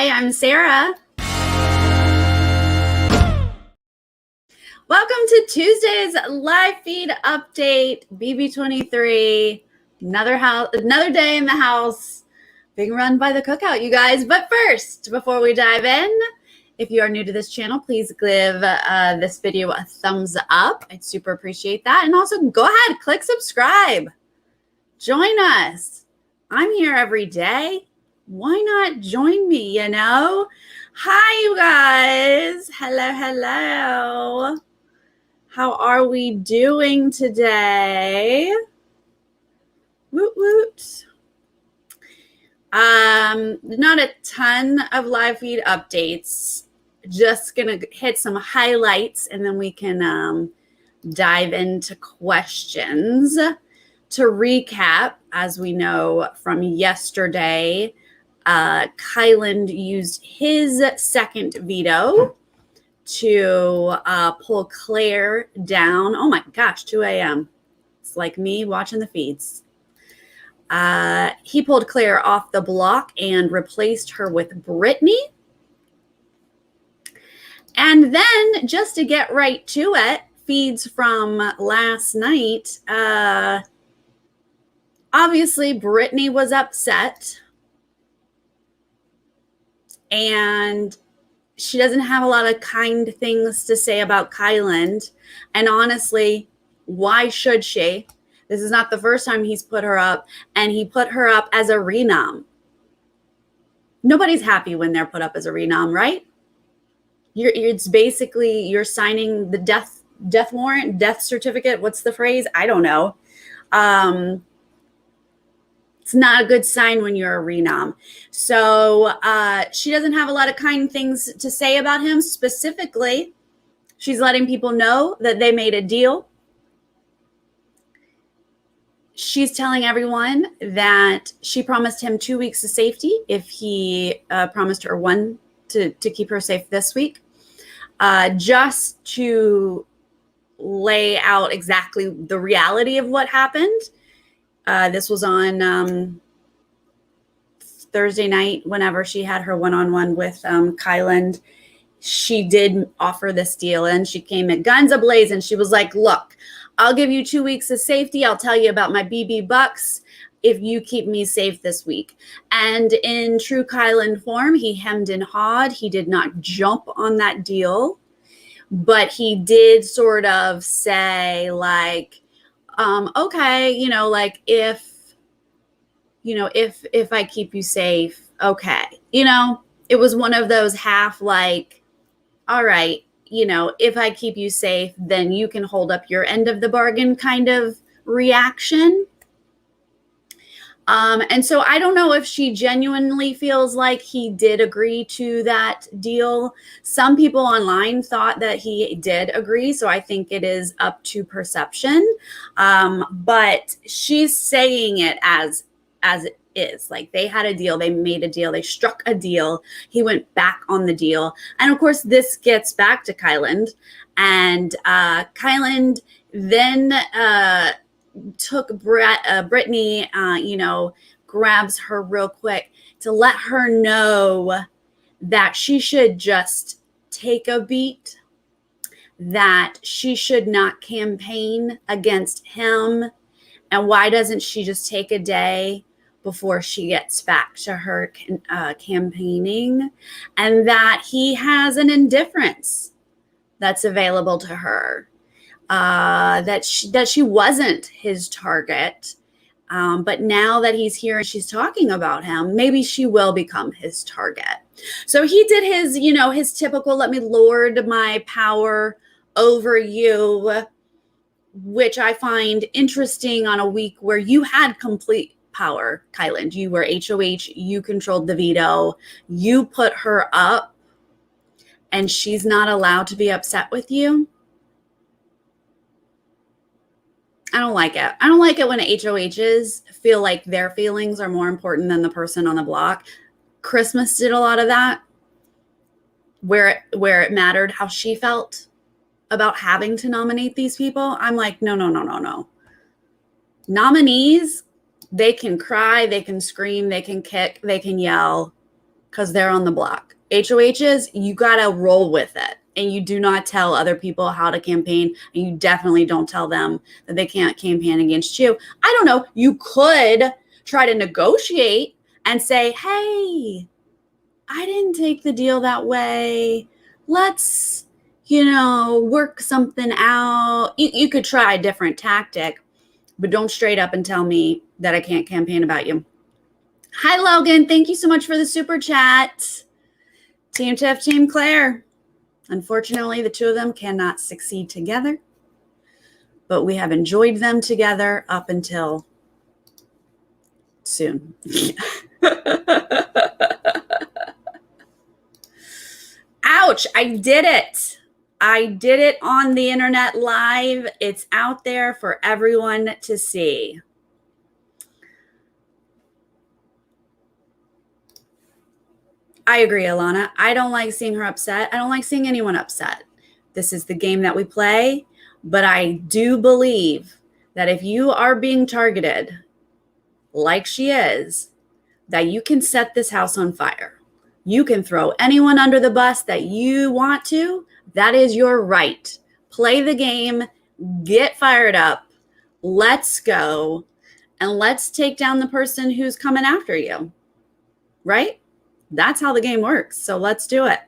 Hi, I'm Sarah. Welcome to Tuesday's live feed update. BB23, another day in the house, being run by the Cookout, you guys. But first, before we dive in, if you are new to this channel, please give this video a thumbs up. I'd super appreciate that. And also go ahead, click subscribe. Join us. I'm here every day. Why not join me, you know? Hi, you guys. Hello. How are we doing today? Woot woot. Not a ton of live feed updates. Just gonna hit some highlights and then we can dive into questions. To recap, as we know from yesterday, Kyland used his second veto to pull Claire down. Oh my gosh, 2 a.m. It's like me watching the feeds. He pulled Claire off the block and replaced her with Brittany. And then, just to get right to it, feeds from last night, obviously Brittany was upset. And she doesn't have a lot of kind things to say about Kyland. And honestly, why should she? This is not the first time he's put her up, and he put her up as a renom. Nobody's happy when they're put up as a renom, right? It's basically you're signing the death warrant, death certificate. What's the phrase? I don't know. It's not a good sign when you're a renom. So she doesn't have a lot of kind things to say about him. Specifically, she's letting people know that they made a deal. She's telling everyone that she promised him 2 weeks of safety if he promised her one to keep her safe this week. Just to lay out exactly the reality of what happened. This was on Thursday night, whenever she had her one-on-one with Kyland. She did offer this deal, and she came at guns a-blazing. She was like, look, I'll give you 2 weeks of safety. I'll tell you about my BB bucks if you keep me safe this week. And in true Kyland form, he hemmed and hawed. He did not jump on that deal, but he did sort of say, like, okay, if I keep you safe, okay. It was one of those half like, all right, if I keep you safe, then you can hold up your end of the bargain kind of reaction. And so I don't know if she genuinely feels like he did agree to that deal. Some people online thought that he did agree, so I think it is up to perception. But she's saying it as it is. Like, they had a deal, they made a deal, they struck a deal, he went back on the deal. And of course, this gets back to Kyland. And Kyland then took Brittany, grabs her real quick to let her know that she should just take a beat, that she should not campaign against him. And why doesn't she just take a day before she gets back to her campaigning, and that he has an indifference that's available to her. That she wasn't his target, but now that he's here and she's talking about him, maybe she will become his target. So he did his, his typical, let me lord my power over you, which I find interesting on a week where you had complete power, Kyland. You were HOH, you controlled the veto, you put her up, and she's not allowed to be upset with you. I don't like it. I don't like it when HOHs feel like their feelings are more important than the person on the block. Christmas did a lot of that, where it mattered how she felt about having to nominate these people. I'm like, no. Nominees, they can cry, they can scream, they can kick, they can yell. because they're on the block. HOHs, you got to roll with it. And you do not tell other people how to campaign. And you definitely don't tell them that they can't campaign against you. I don't know. You could try to negotiate and say, hey, I didn't take the deal that way. Let's, work something out. You could try a different tactic, but don't straight up and tell me that I can't campaign about you. Hi, Logan. Thank you so much for the super chat. Team Tiff, Team Claire. Unfortunately, the two of them cannot succeed together, but we have enjoyed them together up until soon. Ouch, I did it. I did it on the internet live. It's out there for everyone to see. I agree, Alana. I don't like seeing her upset. I don't like seeing anyone upset. This is the game that we play, but I do believe that if you are being targeted like she is, that you can set this house on fire. You can throw anyone under the bus that you want to. That is your right. Play the game, get fired up, let's go, and let's take down the person who's coming after you, right? That's how the game works. So let's do it.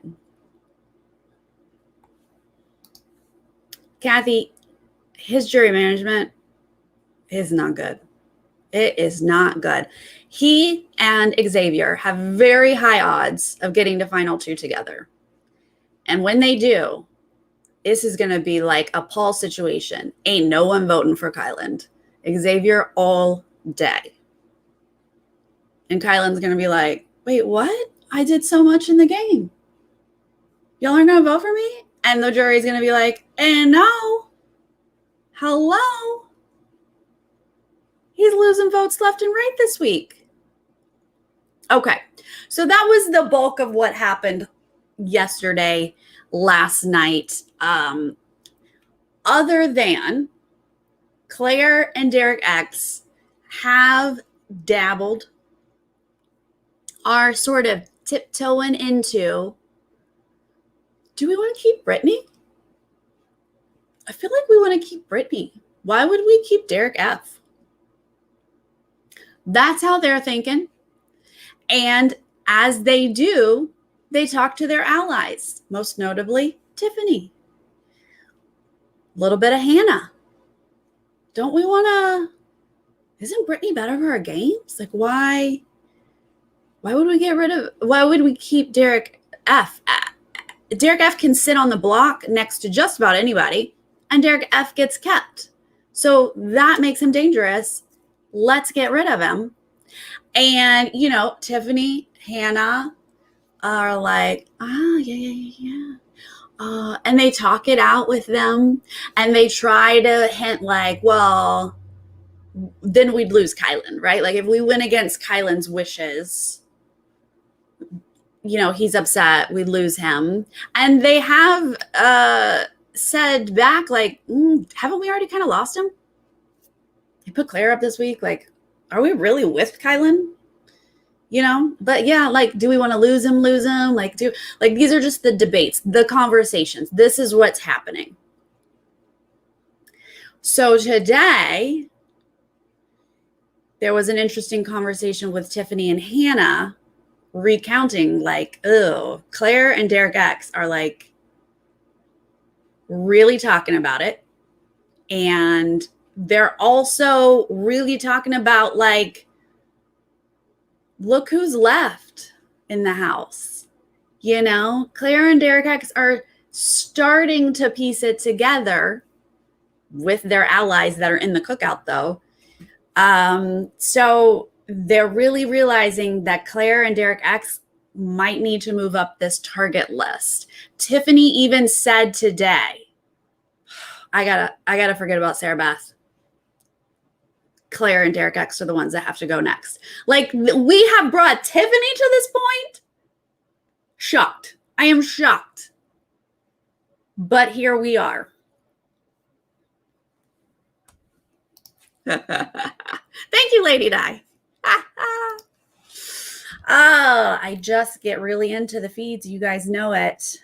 Kathy, his jury management is not good. It is not good. He and Xavier have very high odds of getting to final two together. And when they do, this is going to be like a Paul situation. Ain't no one voting for Kyland. Xavier all day. And Kyland's going to be like, wait, what? I did so much in the game. Y'all aren't going to vote for me? And the jury's going to be like, no. Hello? He's losing votes left and right this week. Okay. So that was the bulk of what happened yesterday, last night. Other than Claire and Derek X have dabbled, are sort of tiptoeing into, do we want to keep Brittany? I feel like we want to keep Brittany. Why would we keep Derek F? That's how they're thinking. And as they do, they talk to their allies, most notably Tiffany. A little bit of Hannah. Don't we want to, isn't Brittany better for our games? Like, why would we keep Derek F? Derek F can sit on the block next to just about anybody, and Derek F gets kept. So that makes him dangerous. Let's get rid of him. And, Tiffany, Hannah are like, yeah. And they talk it out with them, and they try to hint like, well, then we'd lose Kyland, right? Like if we went against Kyland's wishes, he's upset, we lose him. And they have said back, like, haven't we already kind of lost him? They put Claire up this week. Like, are we really with Kyland? But yeah, like, do we want to lose him? Like, these are just the debates, the conversations. This is what's happening. So today, there was an interesting conversation with Tiffany and Hannah recounting, like, Claire and Derek X are like really talking about it. And they're also really talking about, like, look who's left in the house. Claire and Derek X are starting to piece it together with their allies that are in the cookout, though. So they're really realizing that Claire and Derek X might need to move up this target list. Tiffany even said today, I gotta forget about Sarah Beth. Claire and Derek X are the ones that have to go next. Like, we have brought Tiffany to this point. Shocked. I am shocked. But here we are. Thank you, Lady Di. Oh, I just get really into the feeds. You guys know it.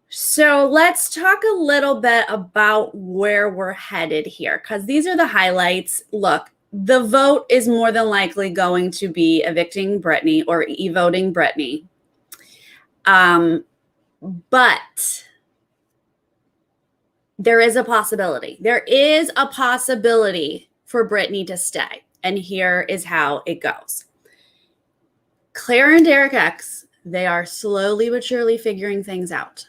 So let's talk a little bit about where we're headed here, because these are the highlights. Look, the vote is more than likely going to be evicting Brittany or e-voting Brittany. But there is a possibility. There is a possibility for Brittany to stay. And here is how it goes. Claire and Derek X, they are slowly but surely figuring things out.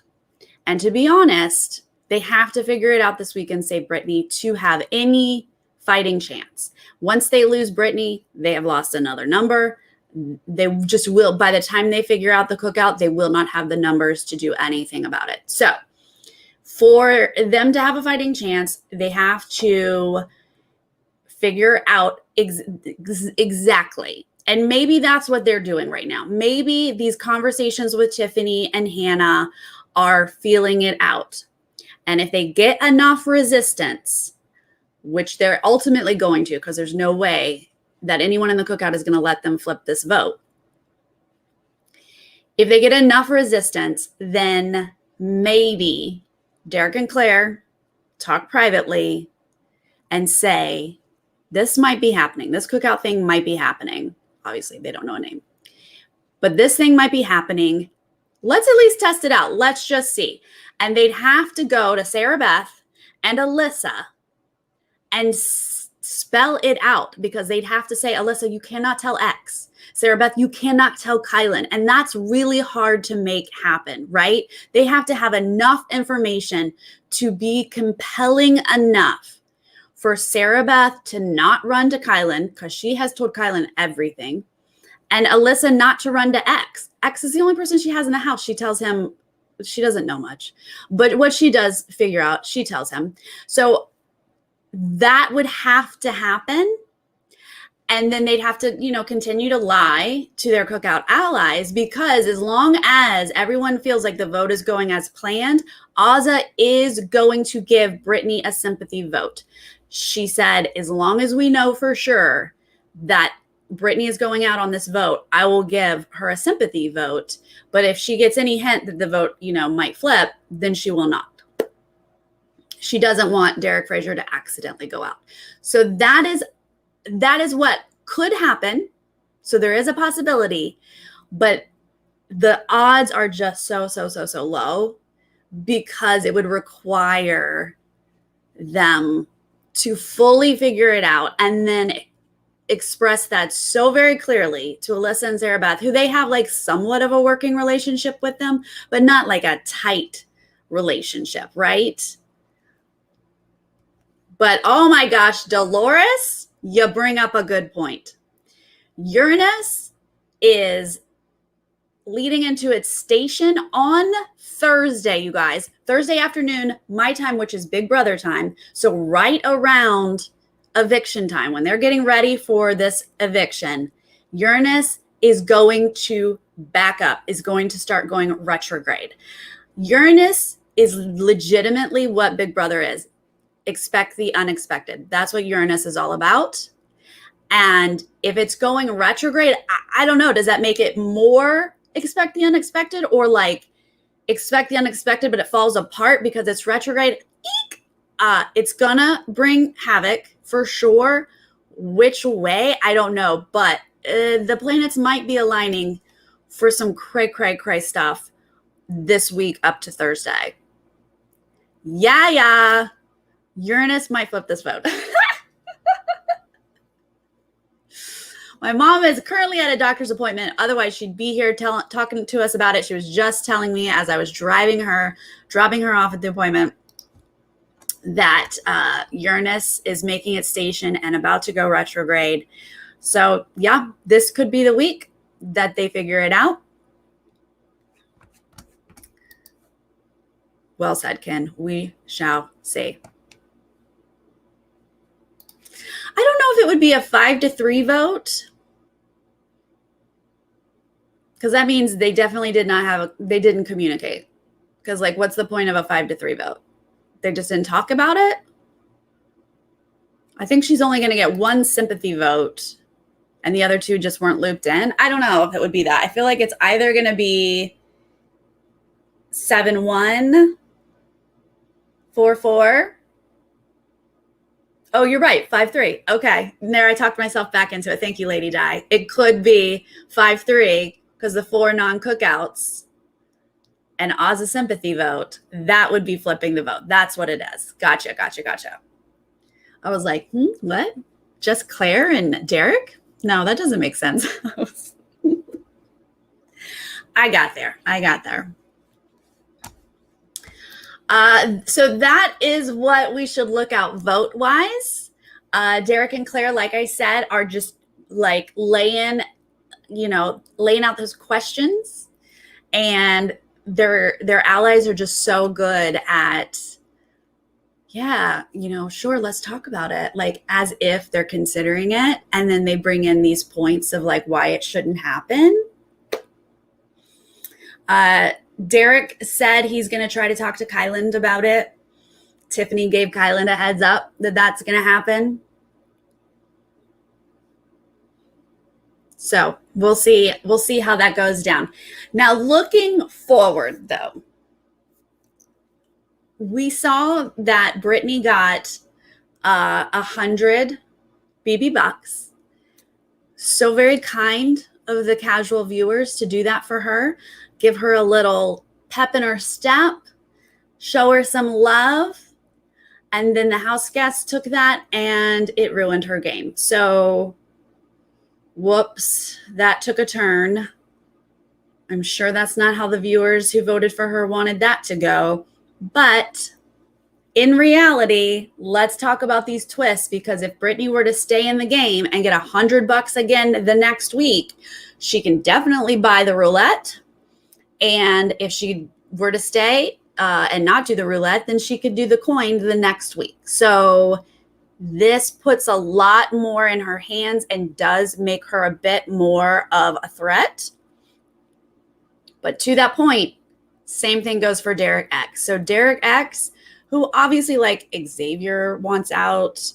And to be honest, they have to figure it out this week and save Brittany to have any fighting chance. Once they lose Brittany, they have lost another number. They just will, by the time they figure out the cookout, they will not have the numbers to do anything about it. So for them to have a fighting chance, they have to figure out exactly. And maybe that's what they're doing right now. Maybe these conversations with Tiffany and Hannah are feeling it out. And if they get enough resistance, which they're ultimately going to, because there's no way that anyone in the cookout is going to let them flip this vote. If they get enough resistance, then maybe Derek and Claire talk privately and say, this might be happening. This cookout thing might be happening. Obviously, they don't know a name. But this thing might be happening. Let's at least test it out. Let's just see. And they'd have to go to Sarah Beth and Alyssa and spell it out, because they'd have to say, Alyssa, you cannot tell X. Sarah Beth, you cannot tell Kyland. And that's really hard to make happen, right? They have to have enough information to be compelling enough for Sarah Beth to not run to Kyland, because she has told Kyland everything, and Alyssa not to run to X. X is the only person she has in the house. She tells him she doesn't know much, but what she does figure out, she tells him. So that would have to happen. And then they'd have to, continue to lie to their cookout allies, because as long as everyone feels like the vote is going as planned, Azah is going to give Brittany a sympathy vote. She said, as long as we know for sure that Brittany is going out on this vote, I will give her a sympathy vote. But if she gets any hint that the vote, might flip, then she will not. She doesn't want Derek Frazier to accidentally go out. So that is what could happen. So there is a possibility, but the odds are just so low, because it would require them to fully figure it out and then express that so very clearly to Alyssa and Sarah Beth, who they have like somewhat of a working relationship with them, but not like a tight relationship, right? But oh my gosh, Dolores, you bring up a good point. Uranus is leading into its station on Thursday, you guys. Thursday afternoon, my time, which is Big Brother time. So right around eviction time, when they're getting ready for this eviction, Uranus is going to back up, is going to start going retrograde. Uranus is legitimately what Big Brother is. Expect the unexpected. That's what Uranus is all about. And if it's going retrograde, I don't know, does that make it more expect the unexpected, or like expect the unexpected, but it falls apart because it's retrograde? Eek! It's gonna bring havoc for sure. Which way? I don't know, but the planets might be aligning for some cray stuff this week up to Thursday. Yeah. Uranus might flip this vote. My mom is currently at a doctor's appointment. Otherwise, she'd be here talking to us about it. She was just telling me as I was dropping her off at the appointment, that Uranus is making its station and about to go retrograde. So yeah, this could be the week that they figure it out. Well said, Ken. We shall see. I don't know if it would be a 5-3 vote, because that means they definitely they didn't communicate. Because like, what's the point of a 5-3 vote? They just didn't talk about it. I think she's only going to get one sympathy vote. and the other two just weren't looped in. I don't know if it would be that. I feel like it's either going to be 7-1, 4-4. Oh, you're right. 5-3. Okay. And there, I talked myself back into it. Thank you, Lady Di. It could be 5-3 because the 4 non-cookouts and Azah sympathy vote. That would be flipping the vote. That's what it is. Gotcha. I was like, what? Just Claire and Derek? No, that doesn't make sense. I got there. So that is what we should look out vote-wise. Derek and Claire, like I said, are just like laying out those questions, and their allies are just so good at, sure, let's talk about it, like as if they're considering it, and then they bring in these points of like why it shouldn't happen. Derek said he's going to try to talk to Kyland about it. Tiffany gave Kyland a heads up that that's going to happen. So we'll see how that goes down. Now, looking forward, though, we saw that Brittany got 100 BB bucks. So very kind of the casual viewers to do that for her. Give her a little pep in her step, show her some love. And then the house guests took that and it ruined her game. So, whoops, that took a turn. I'm sure that's not how the viewers who voted for her wanted that to go. But in reality, let's talk about these twists, because if Brittany were to stay in the game and get $100 again the next week, she can definitely buy the roulette. And if she were to stay and not do the roulette, then she could do the coin the next week. So this puts a lot more in her hands and does make her a bit more of a threat. But to that point, same thing goes for Derek X. So Derek X, who obviously, like Xavier, wants out,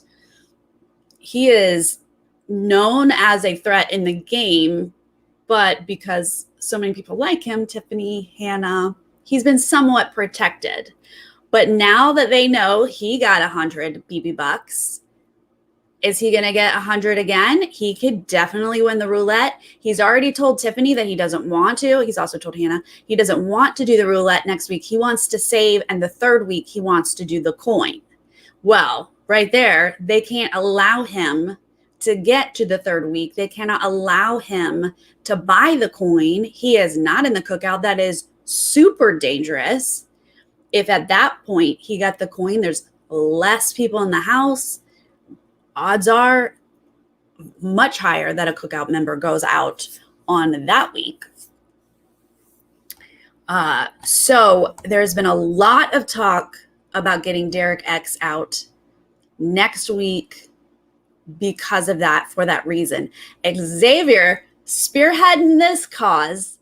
he is known as a threat in the game, but because so many people like him, Tiffany, Hannah, he's been somewhat protected. But now that they know he got 100 BB bucks, is he going to get 100 again? He could definitely win the roulette. He's already told Tiffany that he doesn't want to. He's also told Hannah he doesn't want to do the roulette next week. He wants to save, and the third week he wants to do the coin. Well, right there, they can't allow him to get to the third week. They cannot allow him to buy the coin. He is not in the cookout. That is super dangerous. If at that point he got the coin, there's less people in the house. Odds are much higher that a cookout member goes out on that week. So there's been a lot of talk about getting Derek X out next week because of that, for that reason. Xavier spearheading this cause.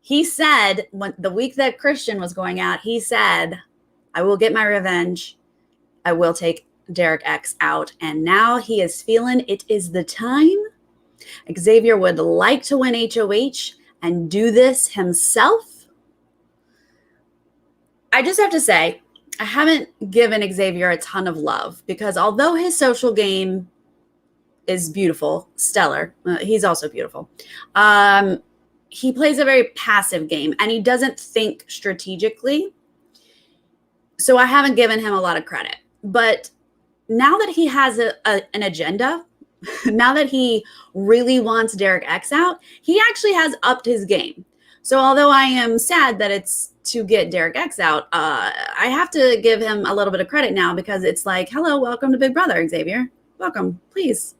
He said, when the week that Christian was going out, he said, I will get my revenge. I will take Derek X out. And now he is feeling it is the time. Xavier would like to win HOH and do this himself. I just have to say, I haven't given Xavier a ton of love, because although his social game is beautiful, stellar, he's also beautiful. He plays a very passive game and he doesn't think strategically. So I haven't given him a lot of credit. But now that he has an agenda, now that he really wants Derek X out, he actually has upped his game. So although I am sad that it's to get Derek X out, I have to give him a little bit of credit now, because it's like, hello, welcome to Big Brother, Xavier. Welcome, please.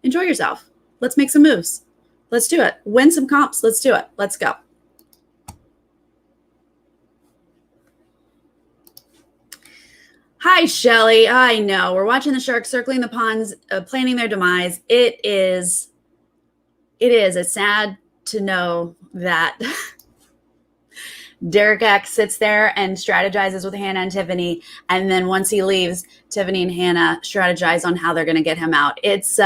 Enjoy yourself. Let's make some moves. Let's do it. Win some comps. Let's do it. Let's go. Hi, Shelly. I know. We're watching the sharks circling the ponds, planning their demise. It's sad to know that Derek X sits there and strategizes with Hannah and Tiffany. And then once he leaves, Tiffany and Hannah strategize on how they're going to get him out. It's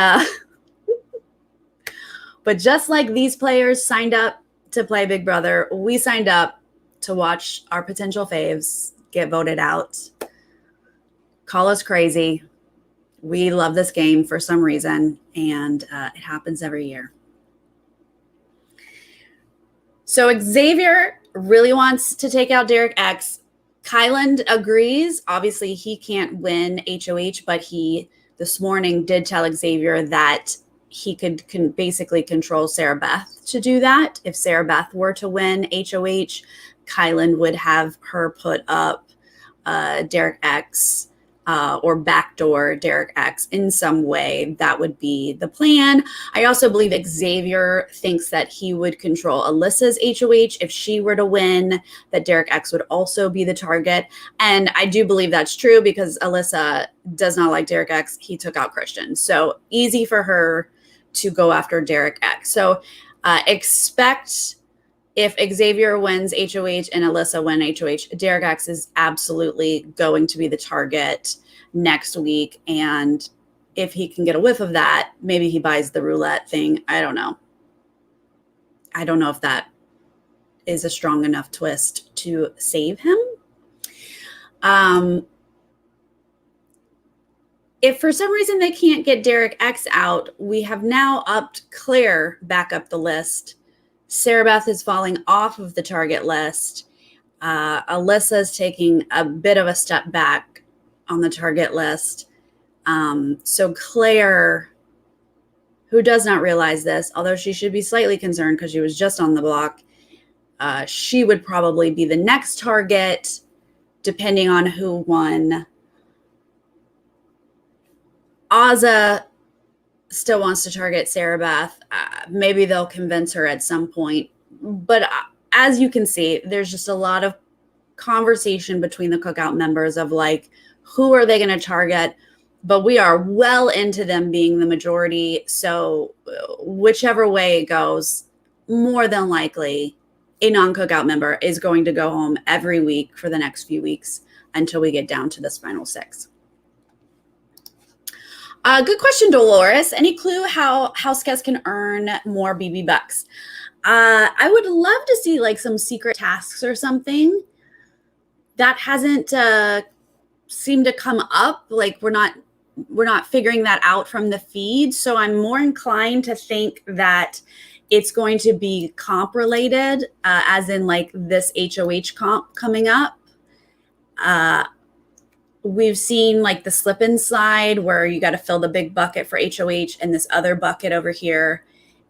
But just like these players signed up to play Big Brother, we signed up to watch our potential faves get voted out. Call us crazy. We love this game for some reason, and it happens every year. So Xavier really wants to take out Derek X. Kyland agrees. Obviously, he can't win HOH, but he this morning did tell Xavier that he could basically control Sarah Beth to do that. If Sarah Beth were to win HOH, Kyland would have her put up Derek X or backdoor Derek X in some way. That would be the plan. I also believe Xavier thinks that he would control Alyssa's HOH if she were to win, that Derek X would also be the target. And I do believe that's true because Alyssa does not like Derek X. He took out Christian. So easy for her to go after Derek X. So expect if Xavier wins HOH and Alyssa win HOH, Derek X is absolutely going to be the target next week. And if he can get a whiff of that, maybe he buys the roulette thing. I don't know. I don't know if that is a strong enough twist to save him. If for some reason they can't get Derek X out, we have now upped Claire back up the list. Sarah Beth is falling off of the target list. Alyssa is taking a bit of a step back on the target list. So Claire, who does not realize this, although she should be slightly concerned because she was just on the block, she would probably be the next target, depending on who won. Azah still wants to target Sarah Beth. Maybe they'll convince her at some point. But as you can see, there's just a lot of conversation between the Cookout members of like, who are they going to target? But we are well into them being the majority. So whichever way it goes, more than likely, a non-Cookout member is going to go home every week for the next few weeks until we get down to this final six. Good question, Dolores. Any clue how house guests can earn more BB bucks? I would love to see like some secret tasks or something. That hasn't seemed to come up. Like we're not figuring that out from the feed. So I'm more inclined to think that it's going to be comp related, as in like this HOH comp coming up. We've seen like the slip and slide where you got to fill the big bucket for HOH and this other bucket over here.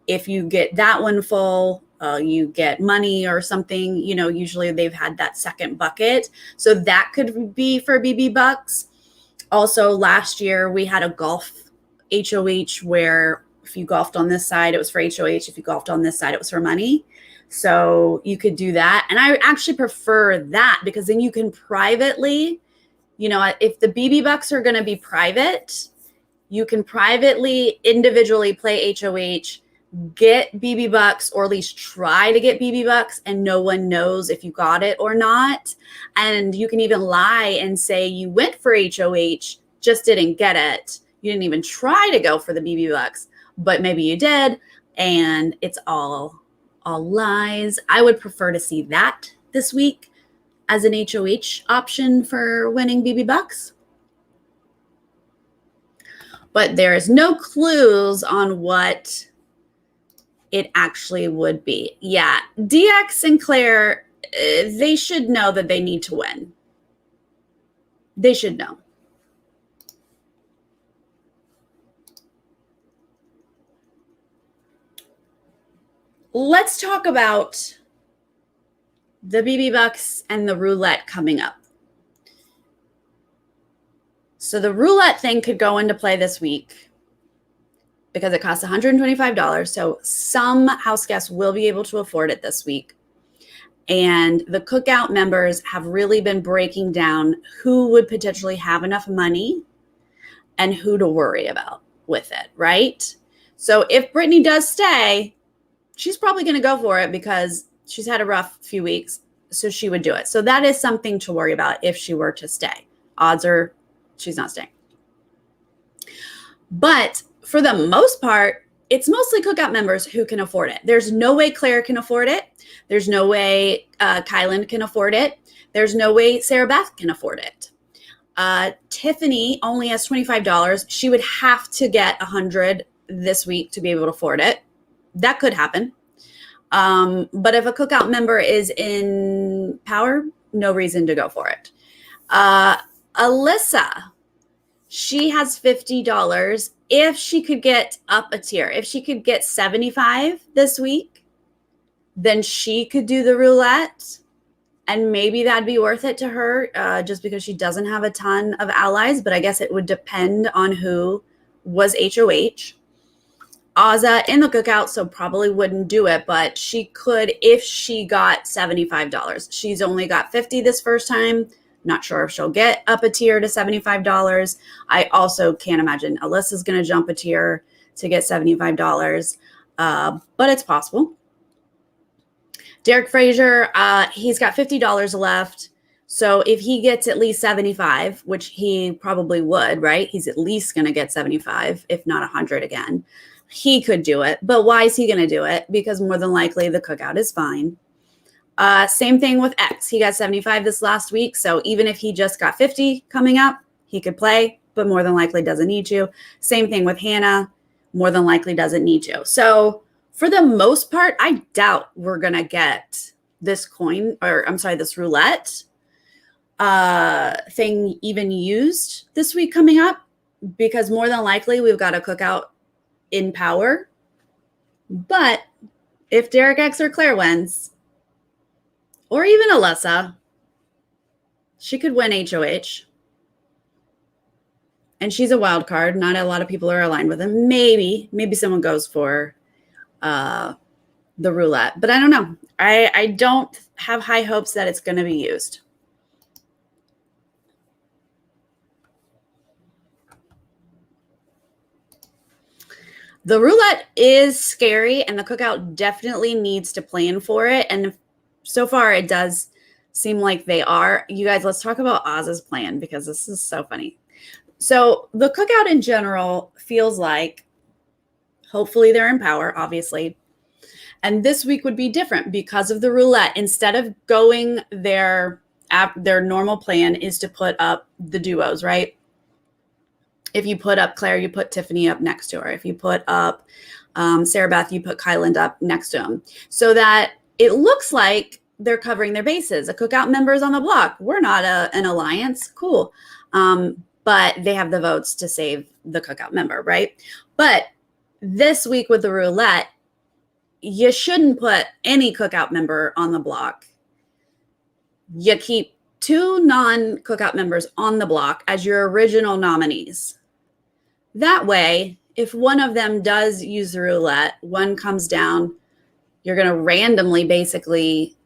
If you get that one full, you get money or something. You know, usually they've had that second bucket. So that could be for BB bucks. Also, last year we had a golf HOH where if you golfed on this side, it was for HOH. If you golfed on this side, it was for money. So you could do that. And I actually prefer that because then you can privately, you know, if the BB bucks are going to be private, you can privately, individually play HOH, get BB bucks, or at least try to get BB bucks, and no one knows if you got it or not. And you can even lie and say you went for HOH, just didn't get it. You didn't even try to go for the BB bucks, but maybe you did, and it's all lies. I would prefer to see that this week as an HOH option for winning BB bucks. But there is no clues on what it actually would be. Yeah, DX and Claire, they should know that they need to win. They should know. Let's talk about the BB bucks and the roulette coming up. So the roulette thing could go into play this week because it costs $125. So some house guests will be able to afford it this week. And the Cookout members have really been breaking down who would potentially have enough money and who to worry about with it, right? So if Brittany does stay, she's probably going to go for it because she's had a rough few weeks, so she would do it. So that is something to worry about if she were to stay. Odds are she's not staying. But for the most part, it's mostly Cookout members who can afford it. There's no way Claire can afford it. There's no way Kyland can afford it. There's no way Sarah Beth can afford it. Tiffany only has $25. She would have to get $100 this week to be able to afford it. That could happen. But if a Cookout member is in power, no reason to go for it. Alyssa, she has $50. If she could get up a tier, if she could get 75 this week, then she could do the roulette. And maybe that'd be worth it to her just because she doesn't have a ton of allies. But I guess it would depend on who was HOH. Azah in the Cookout, so probably wouldn't do it. But she could if she got $75. She's only got 50 this first time. Not sure if she'll get up a tier to $75. I also can't imagine Alyssa's going to jump a tier to get $75. But it's possible. Derek Frazier, he's got $50 left. So if he gets at least 75, which he probably would, right? He's at least going to get 75, if not 100 again. He could do it. But why is he going to do it? Because more than likely the Cookout is fine. Same thing with X. He got 75 this last week. So even if he just got 50 coming up, he could play, but more than likely doesn't need you. Same thing with Hannah. More than likely doesn't need you. So for the most part, I doubt we're going to get this this roulette thing even used this week coming up, because more than likely we've got a Cookout in power. But if Derek X or Claire wins, or even Alyssa, she could win HOH. And she's a wild card. Not a lot of people are aligned with him. Maybe someone goes for the roulette. But I don't know. I don't have high hopes that it's going to be used. The roulette is scary, and the Cookout definitely needs to plan for it. And so far, it does seem like they are. You guys, let's talk about Azah's plan, because this is so funny. So the Cookout in general feels like, hopefully they're in power, obviously. And this week would be different because of the roulette. Instead of going their normal plan is to put up the duos, right? If you put up Claire, you put Tiffany up next to her. If you put up Sarah Beth, you put Kyland up next to him. So that it looks like they're covering their bases. A Cookout member is on the block. We're not an alliance. Cool. But they have the votes to save the Cookout member, right? But this week with the roulette, you shouldn't put any Cookout member on the block. You keep 2 non-Cookout members on the block as your original nominees. That way, if one of them does use the roulette, one comes down, you're going to randomly, basically,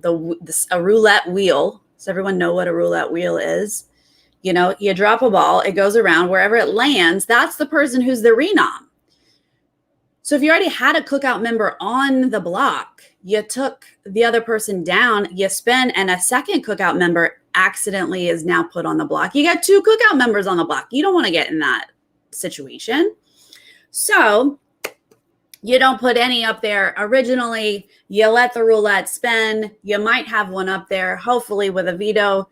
a roulette wheel. Does everyone know what a roulette wheel is? You know, you drop a ball, it goes around, wherever it lands, that's the person who's the renom. So if you already had a Cookout member on the block, you took the other person down, you spin, and a second Cookout member accidentally is now put on the block. You got 2 Cookout members on the block. You don't want to get in that situation. So you don't put any up there originally. You let the roulette spin. You might have one up there, hopefully with a veto.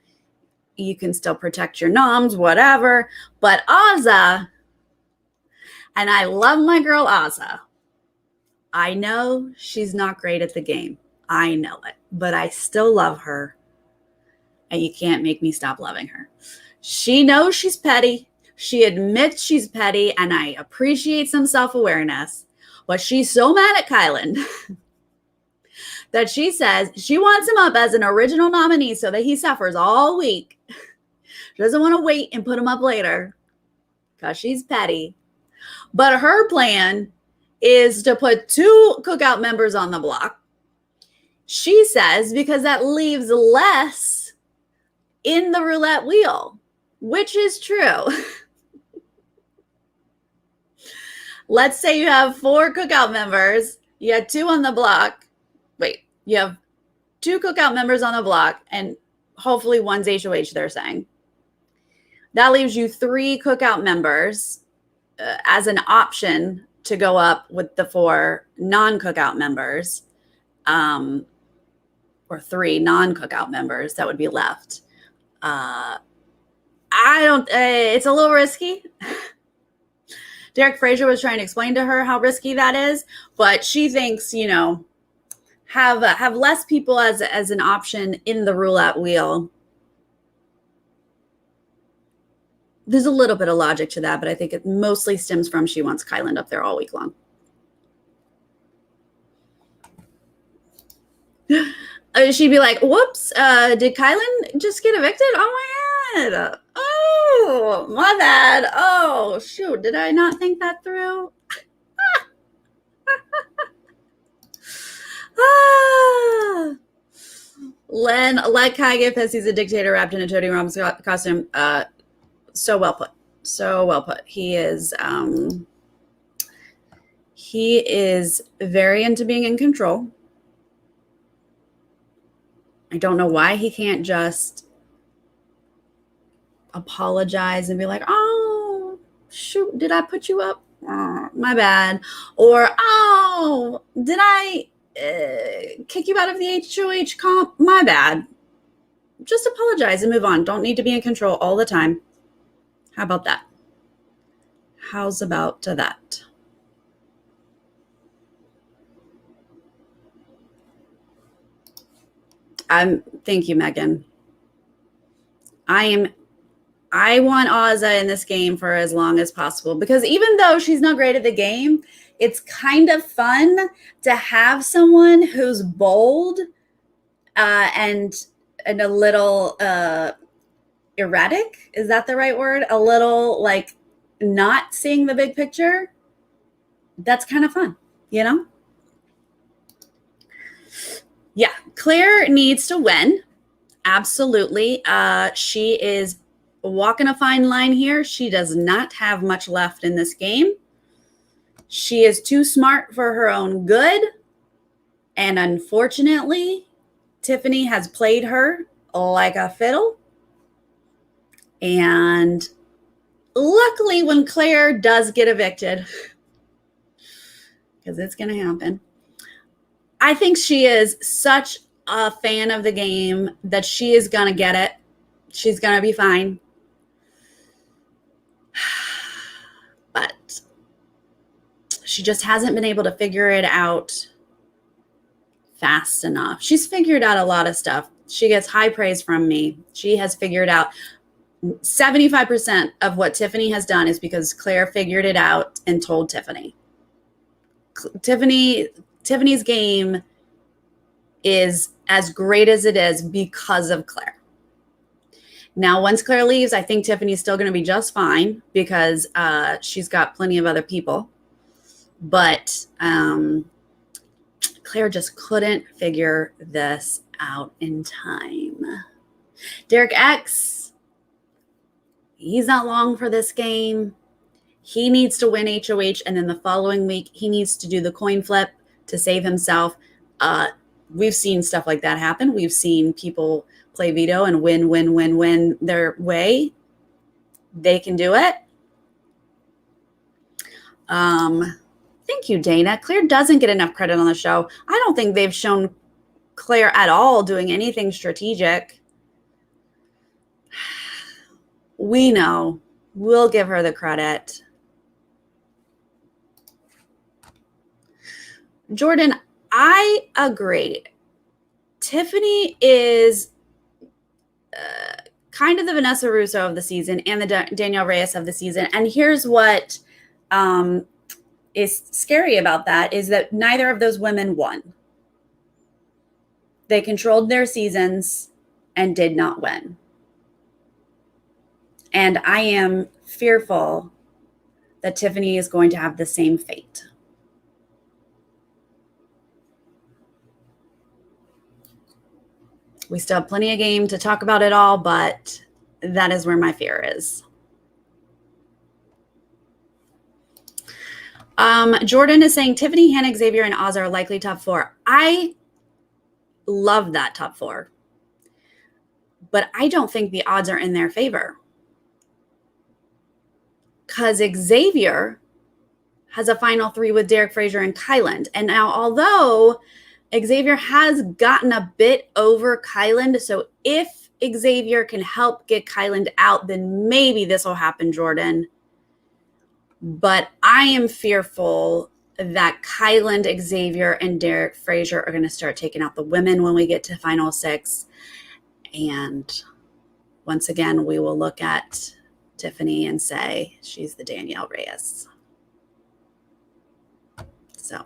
You can still protect your noms, whatever. But Azah, and I love my girl Azah. I know she's not great at the game. I know it. But I still love her. And you can't make me stop loving her. She knows she's petty. She admits she's petty. And I appreciate some self-awareness. But she's so mad at Kyland that she says she wants him up as an original nominee so that he suffers all week. She doesn't want to wait and put him up later because she's petty. But her plan is to put 2 Cookout members on the block. She says because that leaves less in the roulette wheel, which is true. Let's say you have 4 Cookout members. You had 2 on the block. Wait, you have 2 Cookout members on the block, and hopefully one's HOH, they're saying. That leaves you 3 Cookout members as an option to go up with the 4 non-Cookout members, or 3 non-Cookout members that would be left. It's a little risky. Derek Fraser was trying to explain to her how risky that is, but she thinks, have less people as an option in the roulette wheel. There's a little bit of logic to that, but I think it mostly stems from she wants Kyland up there all week long. She'd be like, whoops, did Kyland just get evicted? Oh my God. Oh, my bad. Oh, shoot. Did I not think that through? Len, let Kai get pissed. He's a dictator wrapped in a Tony Robbins costume. So well put. So well put. He is very into being in control. I don't know why he can't just apologize and be like, oh, shoot, did I put you up? Oh, my bad. Or, oh, did I kick you out of the HOH comp? My bad. Just apologize and move on. Don't need to be in control all the time. How about that? How's about that? Thank you, Megan. I want Azah in this game for as long as possible, because even though she's not great at the game, it's kind of fun to have someone who's bold and a little erratic. Is that the right word? A little like not seeing the big picture. That's kind of fun, Yeah, Claire needs to win. Absolutely. She is walking a fine line here. She does not have much left in this game. She is too smart for her own good. And unfortunately, Tiffany has played her like a fiddle. And luckily, when Claire does get evicted, because it's going to happen, I think she is such a fan of the game that she is going to get it. She's going to be fine. But she just hasn't been able to figure it out fast enough. She's figured out a lot of stuff. She gets high praise from me. She has figured out 75% of what Tiffany has done is because Claire figured it out and told Tiffany. Tiffany's game is as great as it is because of Claire. Now, once Claire leaves, I think Tiffany's still going to be just fine because she's got plenty of other people. But Claire just couldn't figure this out in time. Derek X, he's not long for this game. He needs to win HOH, and then the following week, he needs to do the coin flip to save himself. We've seen stuff like that happen. We've seen people play veto and win their way. They can do it. Thank you, Dana. Claire doesn't get enough credit on the show. I don't think they've shown Claire at all doing anything strategic. We know. We'll give her the credit. Jordan, I agree. Tiffany is kind of the Vanessa Russo of the season and the Danielle Reyes of the season. And here's what is scary about that is that neither of those women won. They controlled their seasons and did not win. And I am fearful that Tiffany is going to have the same fate. We still have plenty of game to talk about it all, but that is where my fear is. Jordan is saying Tiffany, Hannah, Xavier, and Azah are likely top 4. I love that top 4. But I don't think the odds are in their favor. Because Xavier has a final 3 with Derek Frazier and Kyland. And now, although Xavier has gotten a bit over Kyland, so if Xavier can help get Kyland out, then maybe this will happen, Jordan. But I am fearful that Kyland, Xavier, and Derek Frazier are going to start taking out the women when we get to final 6. And once again, we will look at Tiffany and say she's the Danielle Reyes. So.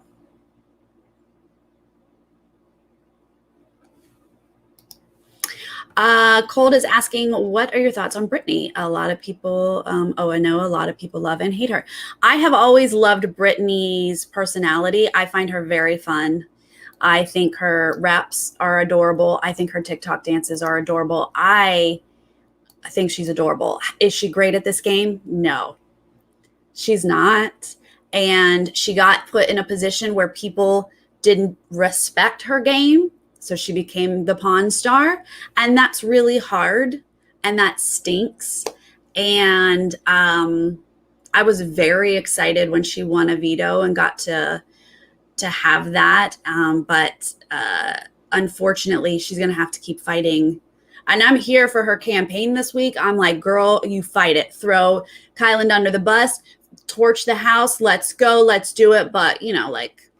Cold is asking, what are your thoughts on Britney? A lot of people, I know a lot of people love and hate her. I have always loved Britney's personality. I find her very fun. I think her raps are adorable. I think her TikTok dances are adorable. I think she's adorable. Is she great at this game? No, she's not. And she got put in a position where people didn't respect her game. So she became the Pawn Star, and that's really hard, and that stinks. And I was very excited when she won a veto and got to have that. But unfortunately, she's going to have to keep fighting. And I'm here for her campaign this week. I'm like, girl, you fight it. Throw Kyland under the bus, torch the house. Let's go. Let's do it. But, you know, like,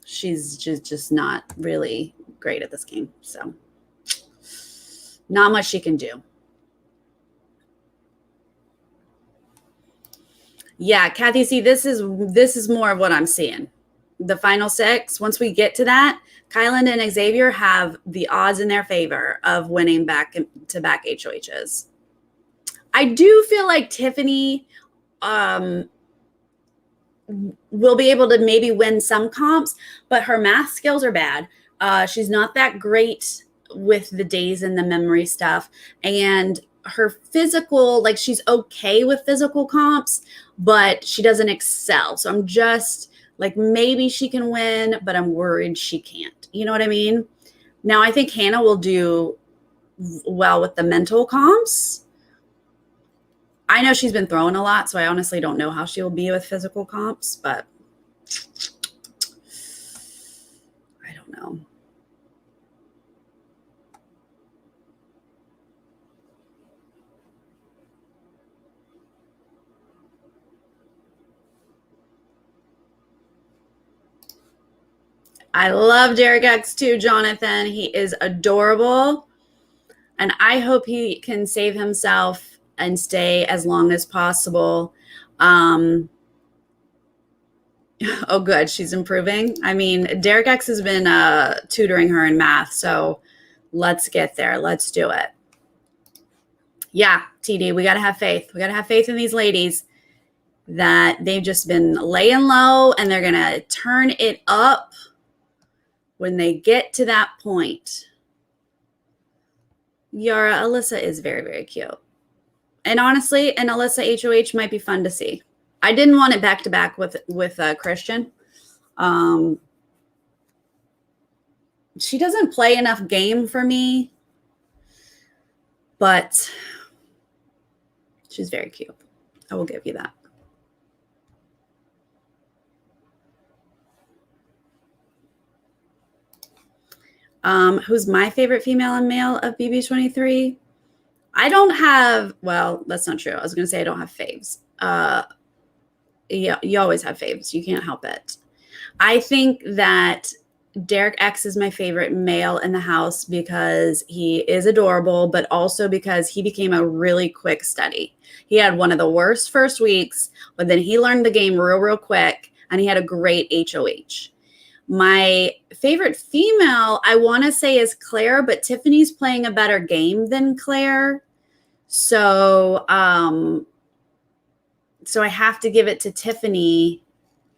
she's just not really great at this game. So not much she can do. Yeah, Kathy, see, this is more of what I'm seeing. The final 6, once we get to that, Kyland and Xavier have the odds in their favor of winning back-to-back HOHs. I do feel like Tiffany will be able to maybe win some comps, but her math skills are bad. She's not that great with the days and the memory stuff. And her physical, like, she's okay with physical comps, but she doesn't excel. So I'm just like, maybe she can win, but I'm worried she can't. You know what I mean? Now, I think Hannah will do well with the mental comps. I know she's been throwing a lot, so I honestly don't know how she will be with physical comps, but I don't know. I love Derek X too, Jonathan. He is adorable, and I hope he can save himself and stay as long as possible. Oh, good. She's improving. I mean, Derek X has been tutoring her in math, so let's get there. Let's do it. Yeah, TD, we got to have faith. We got to have faith in these ladies that they've just been laying low, and they're going to turn it up when they get to that point. Yara, Alyssa is very, very cute. And honestly, an Alyssa HOH might be fun to see. I didn't want it back-to-back with Christian. She doesn't play enough game for me, but she's very cute. I will give you that. Who's my favorite female and male of BB23? I don't have, well, that's not true. I was going to say I don't have faves. Yeah, you always have faves. You can't help it. I think that Derek X is my favorite male in the house because he is adorable, but also because he became a really quick study. He had one of the worst first weeks, but then he learned the game real quick, and he had a great HOH. My favorite female, I want to say, is Claire, but Tiffany's playing a better game than Claire. So, so I have to give it to Tiffany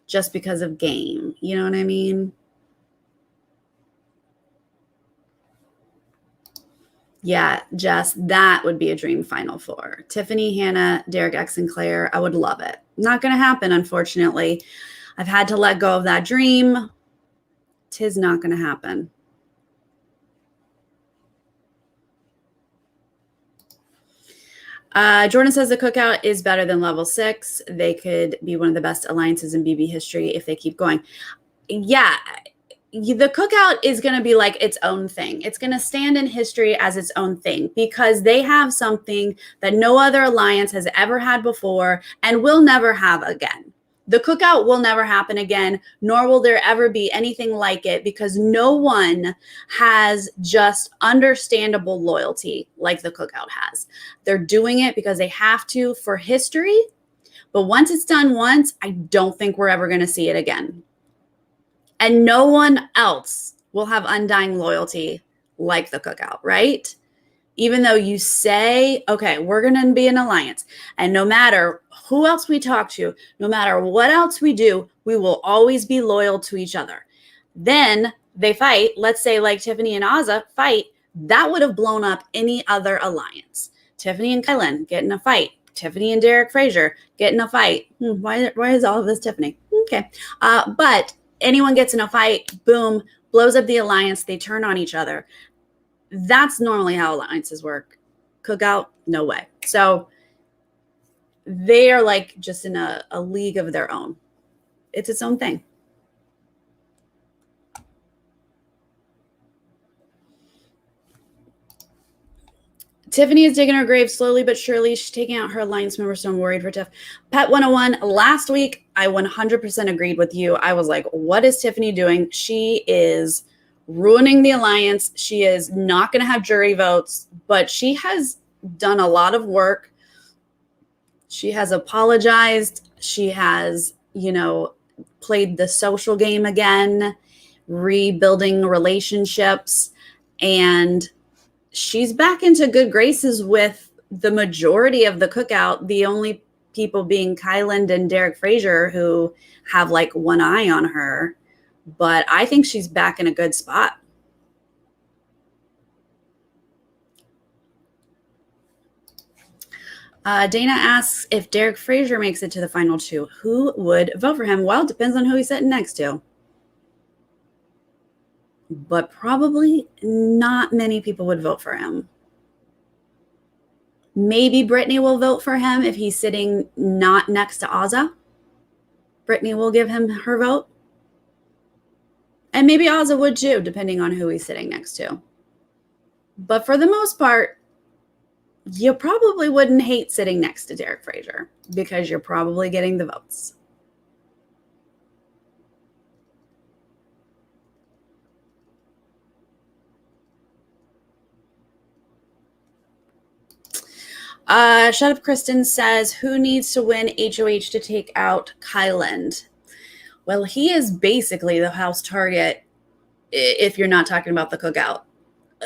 just because of game. You know what I mean? Yeah, Jess, that would be a dream Final Four. Tiffany, Hannah, Derek X, and Claire. I would love it. Not going to happen, unfortunately. I've had to let go of that dream. 'Tis not going to happen. Jordan says the Cookout is better than level 6. They could be one of the best alliances in BB history if they keep going. Yeah, the Cookout is going to be like its own thing. It's going to stand in history as its own thing because they have something that no other alliance has ever had before and will never have again. The Cookout will never happen again, nor will there ever be anything like it because no one has just understandable loyalty like the Cookout has. They're doing it because they have to for history, but once it's done once, I don't think we're ever going to see it again. And no one else will have undying loyalty like the Cookout, right? Even though you say, okay, we're going to be an alliance. And no matter who else we talk to, no matter what else we do, we will always be loyal to each other. Then they fight. Let's say like Tiffany and Azah fight. That would have blown up any other alliance. Tiffany and Kyland get in a fight. Tiffany and Derek Frazier get in a fight. Why is all of this Tiffany? Okay. But anyone gets in a fight, boom, blows up the alliance. They turn on each other. That's normally how alliances work. Cookout, no way. So they are like just in a league of their own. It's its own thing. Tiffany is digging her grave slowly but surely. She's taking out her alliance members, so I'm worried for Tiff. Pet 101, last week, I 100% agreed with you. I was like, what is Tiffany doing? She is ruining the alliance. She is not going to have jury votes, but she has done a lot of work. She has apologized. She has, played the social game again, rebuilding relationships, and she's back into good graces with the majority of the Cookout, the only people being Kyland and Derek Frazier who have like one eye on her. But I think she's back in a good spot. Dana asks if Derek Frazier makes it to the final 2, who would vote for him? Well, it depends on who he's sitting next to. But probably not many people would vote for him. Maybe Brittany will vote for him if he's sitting not next to Azah. Brittany will give him her vote. And maybe Azah would too, depending on who he's sitting next to. But for the most part, you probably wouldn't hate sitting next to Derek Frazier because you're probably getting the votes. Shut Up Kristen says, who needs to win HOH to take out Kyland? Well, he is basically the house target if you're not talking about the Cookout.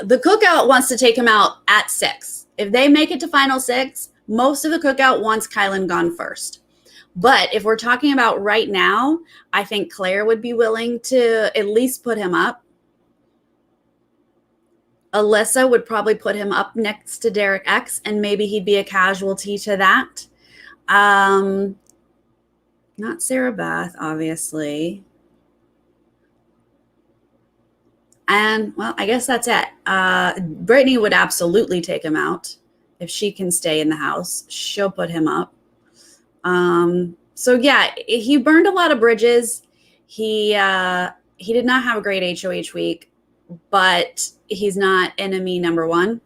The Cookout wants to take him out at 6. If they make it to final 6, most of the Cookout wants Kyland gone first. But if we're talking about right now, I think Claire would be willing to at least put him up. Alyssa would probably put him up next to Derek X, and maybe he'd be a casualty to that. Not Sarah Beth, obviously. And, well, I guess that's it. Brittany would absolutely take him out. If she can stay in the house, she'll put him up. So, yeah, he burned a lot of bridges. He did not have a great HOH week, but he's not enemy number 1.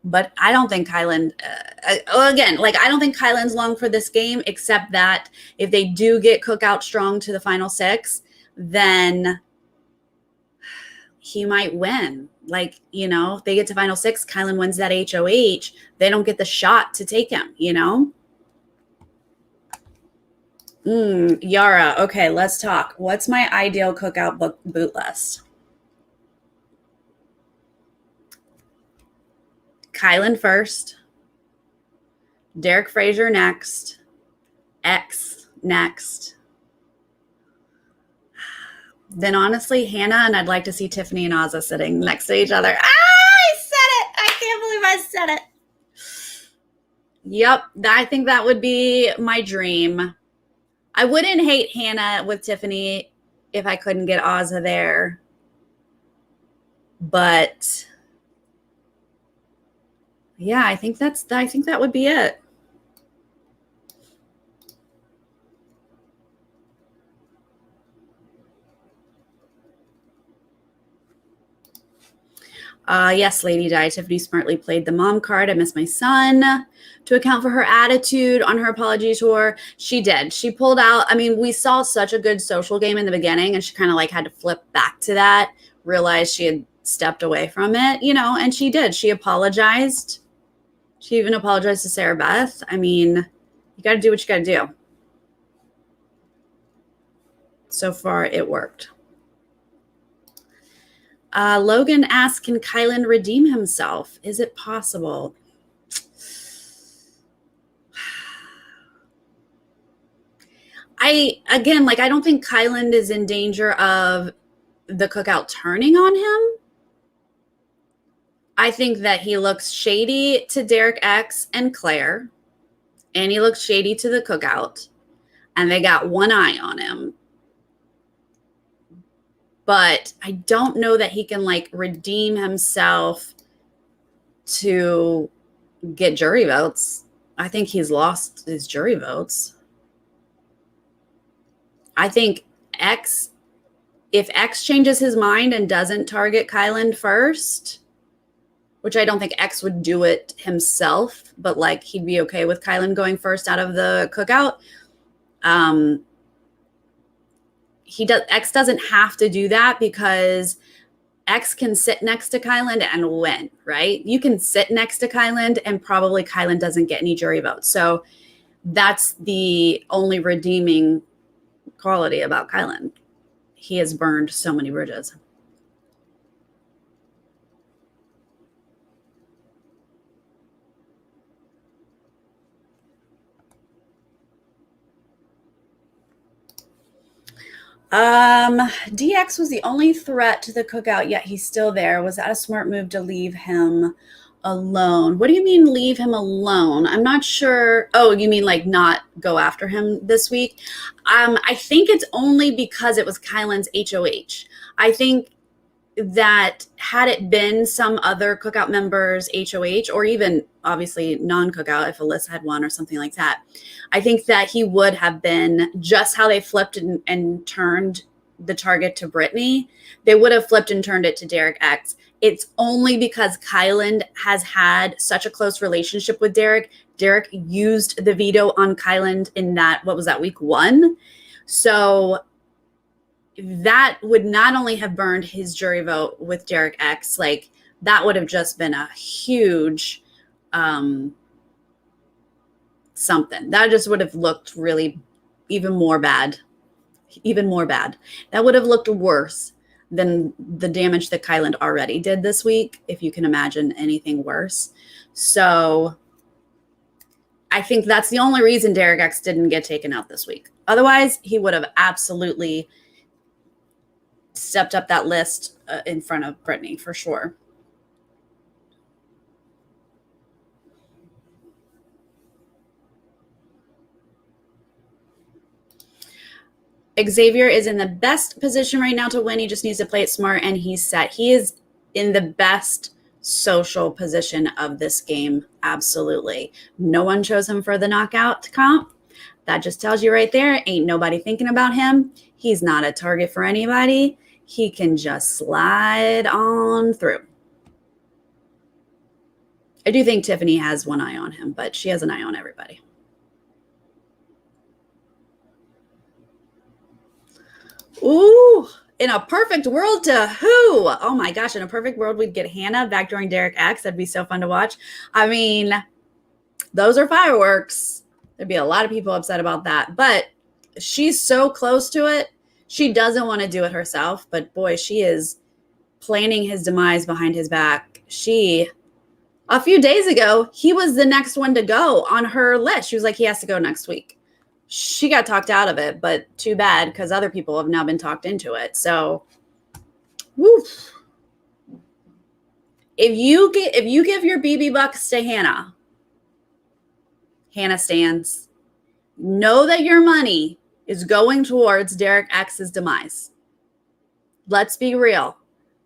But I don't think Kyland, again, I don't think Kyland's long for this game, except that if they do get Cookout strong to the final 6, then he might win. If they get to final 6, Kyland wins that HOH, they don't get the shot to take him, Yara, okay, let's talk. What's my ideal Cookout boot list? Kyland first, Derek Frazier next, X next. Then honestly, Hannah, and I'd like to see Tiffany and Azah sitting next to each other. I said it! I can't believe I said it. Yep, I think that would be my dream. I wouldn't hate Hannah with Tiffany if I couldn't get Azah there. But Yeah, I think that would be it. Yes, Lady Di. Tiffany smartly played the mom card. I miss my son to account for her attitude on her apology tour. She did. She pulled out. I mean, we saw such a good social game in the beginning, and she kind of like had to flip back to that, realized she had stepped away from it, you know, and she did. She apologized. She even apologized to Sarah Beth. I mean, you got to do what you got to do. So far, it worked. Logan asks, can Kyland redeem himself? Is it possible? I don't think Kyland is in danger of the Cookout turning on him. I think that he looks shady to Derek X and Claire, and he looks shady to the Cookout, and they got one eye on him. But I don't know that he can like redeem himself to get jury votes. I think he's lost his jury votes. I think if X changes his mind and doesn't target Kyland first, which I don't think X would do it himself, but like he'd be okay with Kyland going first out of the Cookout. X doesn't have to do that because X can sit next to Kyland and win, right? You can sit next to Kyland and probably Kyland doesn't get any jury votes. So that's the only redeeming quality about Kyland. He has burned so many bridges. DX was the only threat to the Cookout, yet he's still there. Was that a smart move to leave him alone? What do you mean leave him alone? I'm not sure. Oh, you mean like not go after him this week? I think it's only because it was Kyland's HOH. I think that had it been some other Cookout members HOH, or even obviously non-Cookout, if Alyssa had won or something like that, I think that he would have been just how they flipped and turned the target to Brittany. They would have flipped and turned it to Derek X. It's only because Kyland has had such a close relationship with Derek. Derek used the veto on Kyland in that, what was that, week 1? So that would not only have burned his jury vote with Derek X, like that would have just been a huge something. That just would have looked really even more bad. That would have looked worse than the damage that Kyland already did this week, if you can imagine anything worse. So I think that's the only reason Derek X didn't get taken out this week. Otherwise, he would have absolutely stepped up that list in front of Brittany for sure. Xavier is in the best position right now to win. He just needs to play it smart, and he's set. He is in the best social position of this game. Absolutely. No one chose him for the knockout comp. That just tells you right there, ain't nobody thinking about him. He's not a target for anybody. He can just slide on through. I do think Tiffany has one eye on him, but she has an eye on everybody. Ooh, in a perfect world to who? Oh my gosh, in a perfect world, we'd get Hannah back during Derek X. That'd be so fun to watch. I mean, those are fireworks. There'd be a lot of people upset about that, but she's so close to it. She doesn't want to do it herself, but boy, she is planning his demise behind his back. A few days ago, he was the next one to go on her list. She was like, he has to go next week. She got talked out of it, but too bad because other people have now been talked into it. So, woof. If you give your BB bucks to Hannah stands. Know that your money is going towards Derek X's demise. Let's be real.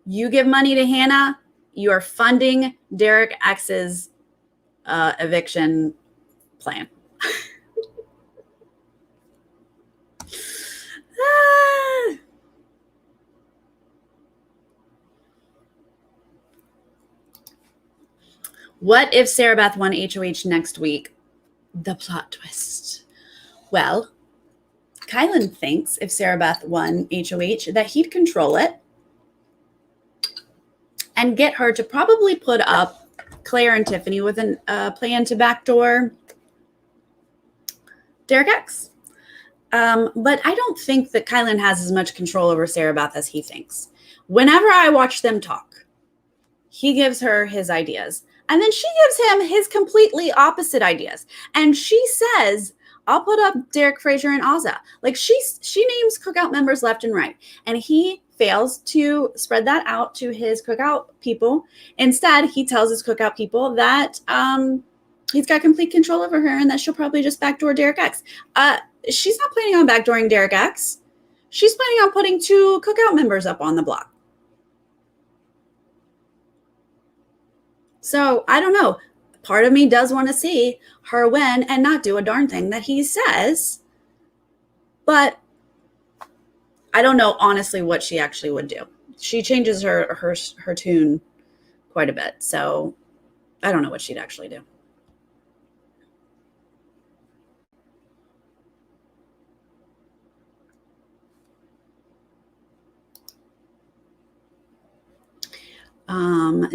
You give money to Hannah, you are funding Derek X's eviction plan. What if Sarah Beth won HOH next week? The plot twist. Well, Kyland thinks if Sarah Beth won HOH that he'd control it and get her to probably put up Claire and Tiffany with a plan to backdoor Derek X. But I don't think that Kyland has as much control over Sarah Beth as he thinks. Whenever I watch them talk, he gives her his ideas. And then she gives him his completely opposite ideas. And she says, I'll put up Derek Frazier and Azah. Like she names Cookout members left and right. And he fails to spread that out to his Cookout people. Instead, he tells his Cookout people that he's got complete control over her and that she'll probably just backdoor Derek X. She's not planning on backdooring Derek X. She's planning on putting 2 Cookout members up on the block. So I don't know. Part of me does want to see her win and not do a darn thing that he says. But I don't know, honestly, what she actually would do. She changes her tune quite a bit. So I don't know what she'd actually do.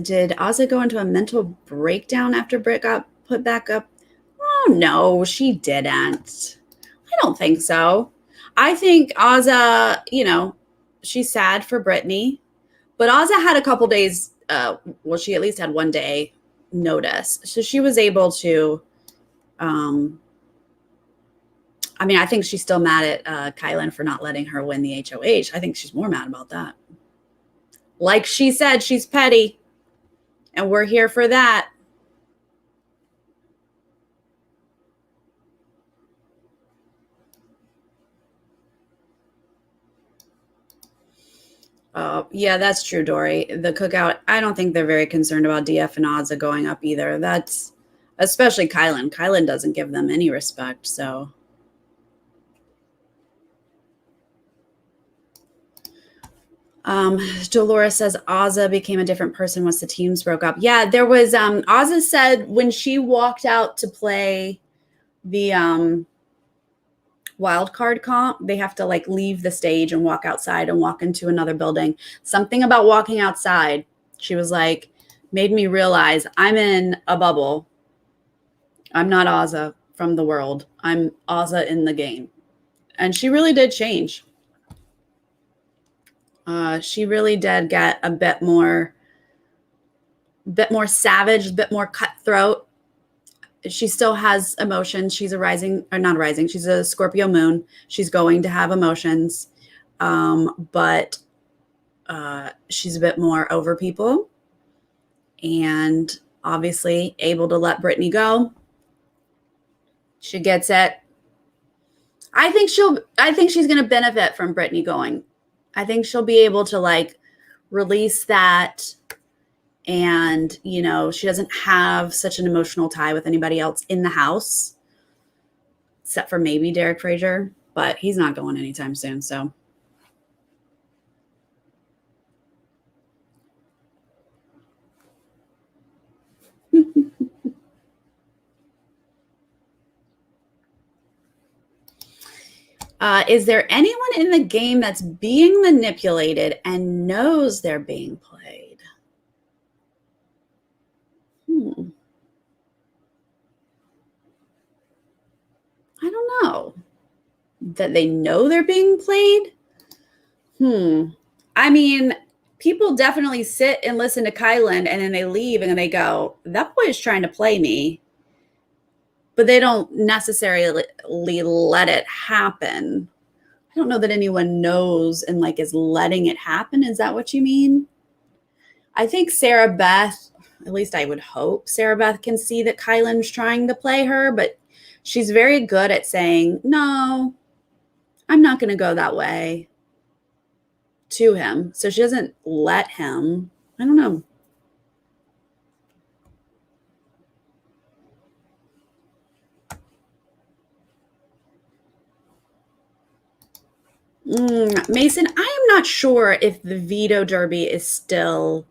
Did Azah go into a mental breakdown after Britt got put back up? Oh, no, she didn't. I don't think so. I think Azah, she's sad for Brittany, but Azah had a couple days, she at least had one day notice. So she was able to, I think she's still mad at Kyland for not letting her win the HOH. I think she's more mad about that. Like she said, she's petty, and we're here for that. Yeah, that's true, Dory. The Cookout, I don't think they're very concerned about DF and Azah going up either. That's especially Kyland. Kyland doesn't give them any respect, so. Dolores says Azah became a different person once the teams broke up. Yeah, there was Azah said when she walked out to play the wild card comp, they have to like leave the stage and walk outside and walk into another building. Something about walking outside, she was like, made me realize I'm in a bubble. I'm not Azah from the world. I'm Azah in the game. And she really did change. She really did get a bit more savage, a bit more cutthroat. She still has emotions. She's she's a Scorpio moon. She's going to have emotions. But she's a bit more over people and obviously able to let Brittany go. She gets it. I think she's going to benefit from Brittany going. I think she'll be able to like release that. And, she doesn't have such an emotional tie with anybody else in the house, except for maybe Derek Frazier, but he's not going anytime soon. So. Is there anyone in the game that's being manipulated and knows they're being played? I don't know. That they know they're being played? I mean, people definitely sit and listen to Kyland and then they leave and then they go, that boy is trying to play me. But they don't necessarily let it happen. I don't know that anyone knows and like is letting it happen. Is that what you mean? I think Sarah Beth, at least I would hope Sarah Beth can see that Kyland's trying to play her, but she's very good at saying, no, I'm not going to go that way to him. So she doesn't let him. I don't know. Mason, I am not sure if the veto derby is still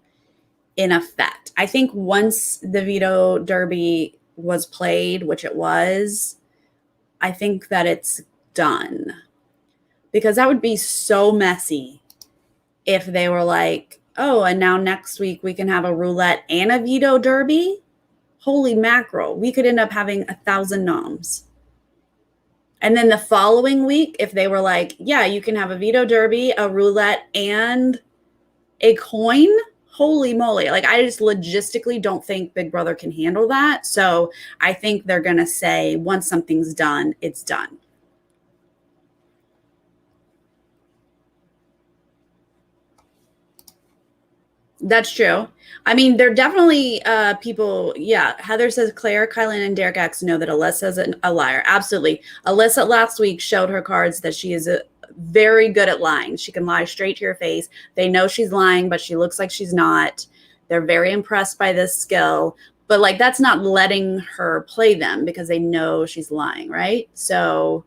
in effect. I think once the veto derby was played, which it was, I think that it's done. Because that would be so messy if they were like, oh, and now next week we can have a roulette and a veto derby. Holy mackerel. We could end up having 1,000 noms. And then the following week, if they were like, yeah, you can have a veto derby, a roulette, and a coin, holy moly. Like, I just logistically don't think Big Brother can handle that. So I think they're going to say once something's done, it's done. That's true. I mean, they're definitely people. Yeah, Heather says Claire, Kyland, and Derek X know that Alyssa's a liar. Absolutely. Alyssa last week showed her cards that she is very good at lying. She can lie straight to your face. They know she's lying, but she looks like she's not. They're very impressed by this skill. But like, that's not letting her play them because they know she's lying, right? So,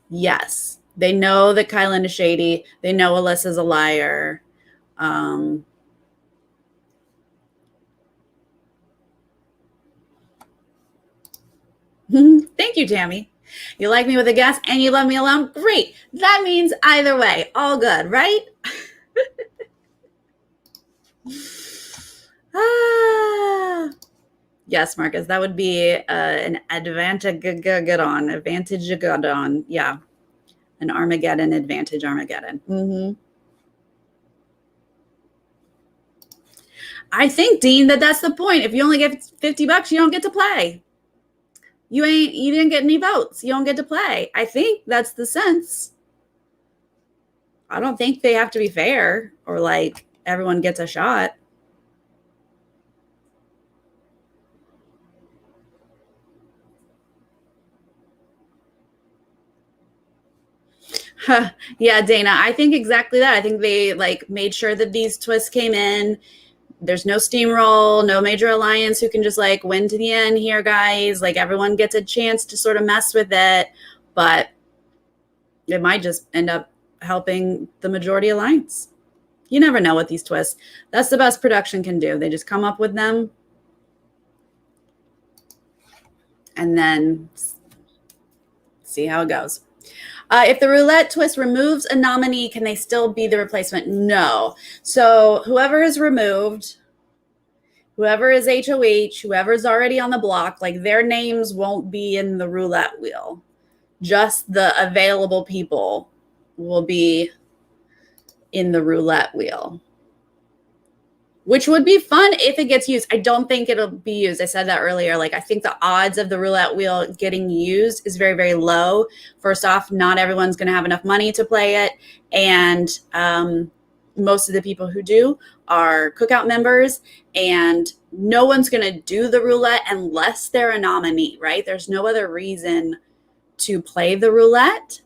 yes. They know that Kyland is shady. They know Alyssa's a liar. Thank you, Tammy. You like me with a guest and you love me alone? Great. That means either way, all good, right? Yes, Marcus, that would be an advantage. Yeah. An Armageddon advantage Armageddon. Mm-hmm. I think, Dean, that's the point. If you only get $50, you don't get to play. You didn't get any votes. You don't get to play. I think that's the sense. I don't think they have to be fair or like everyone gets a shot. Yeah, Dana, I think exactly that. I think they like made sure that these twists came in. There's no steamroll, no major alliance who can just like win to the end here, guys. Like everyone gets a chance to sort of mess with it, but it might just end up helping the majority alliance. You never know with these twists. That's the best production can do. They just come up with them and then see how it goes. If the roulette twist removes a nominee, can they still be the replacement? No. So whoever is removed, whoever is HOH, whoever's already on the block, like their names won't be in the roulette wheel. Just the available people will be in the roulette wheel, which would be fun if it gets used. I don't think it'll be used. I said that earlier. Like, I think the odds of the roulette wheel getting used is very, very low. First off, not everyone's going to have enough money to play it. And most of the people who do are Cookout members. And no one's going to do the roulette unless they're a nominee, right? There's no other reason to play the roulette.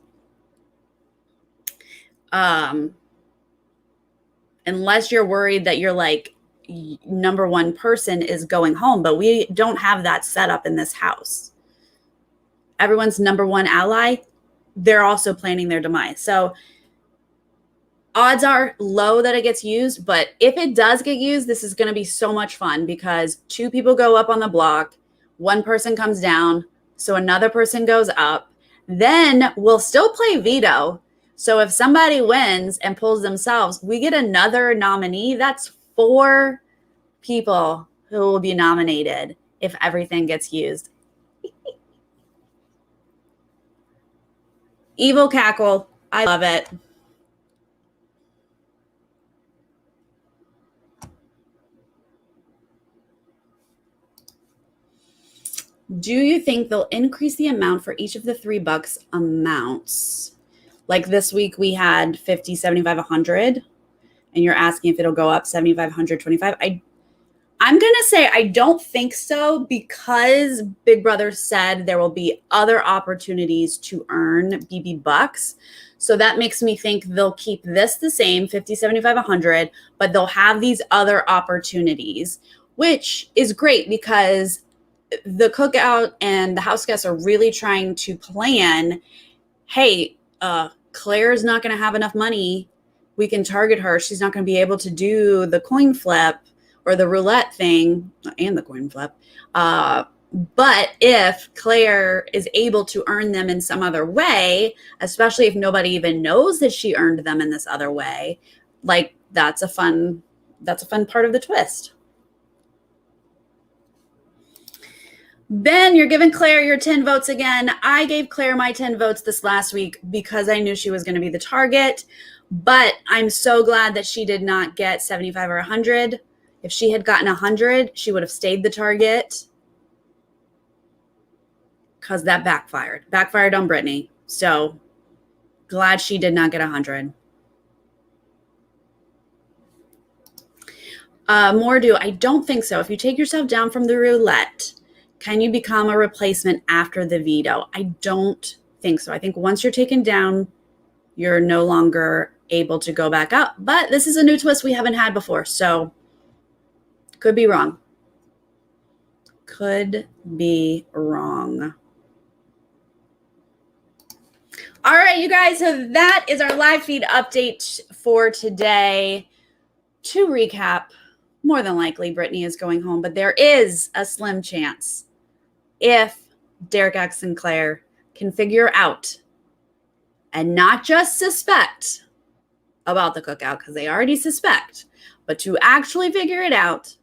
Unless you're worried that you're like number one person is going home, but we don't have that set up in this house. Everyone's number one ally, they're also planning their demise. So odds are low that it gets used, but if it does get used, this is going to be so much fun because two people go up on the block, one person comes down, so another person goes up. Then we'll still play veto. So if somebody wins and pulls themselves, we get another nominee. That's 4 people who will be nominated if everything gets used. Evil cackle. I love it. Do you think they'll increase the amount for each of the $3 amounts? Like this week we had 50, 75, 100, and you're asking if it'll go up 75, 100, 25. I'm going to say I don't think so because Big Brother said there will be other opportunities to earn BB bucks. So that makes me think they'll keep this the same, 50, 75, 100, but they'll have these other opportunities, which is great because the Cookout and the house guests are really trying to plan hey, Claire's not going to have enough money. We can target her. She's not going to be able to do the coin flip or the roulette thing and the coin flip. But if Claire is able to earn them in some other way, especially if nobody even knows that she earned them in this other way, like that's a fun part of the twist. Ben, you're giving Claire your 10 votes again. I gave Claire my 10 votes this last week because I knew she was going to be the target, but I'm so glad that she did not get 75 or 100. If she had gotten 100, she would have stayed the target because that backfired on Brittany. So glad she did not get 100. Mordu, I don't think so. If you take yourself down from the roulette, can you become a replacement after the veto? I don't think so. I think once you're taken down, you're no longer able to go back up. But this is a new twist we haven't had before, so could be wrong. Could be wrong. All right, you guys, so that is our live feed update for today. To recap, more than likely Brittany is going home, but there is a slim chance if Derek X and Claire can figure out and not just suspect about the cookout, because they already suspect, but to actually figure it out,